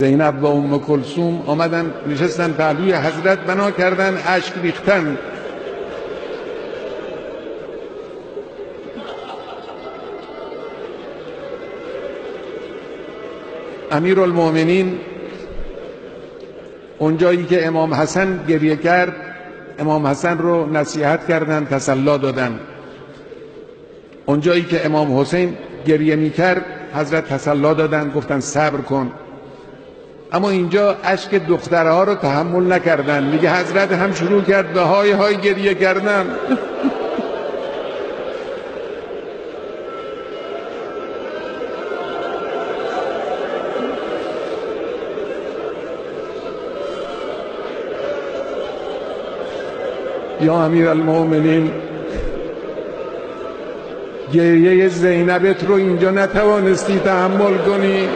زینب و ام کلثوم آمدن نشستن پهلوی حضرت، بنا کردن اشک ریختن. امیرالمؤمنین اونجایی که امام حسن گریه کرد، امام حسن رو نصیحت کردن، تسلی دادن. اونجایی که امام حسین گریه میکرد، حضرت تسلی دادن، گفتن صبر کن. اما اینجا اشک دخترها رو تحمل نکردن، میگه حضرت هم شروع کرد به های های گریه کردن. یا امیرالمؤمنین، گریه زینبت رو اینجا نتوانستی تحمل کنی.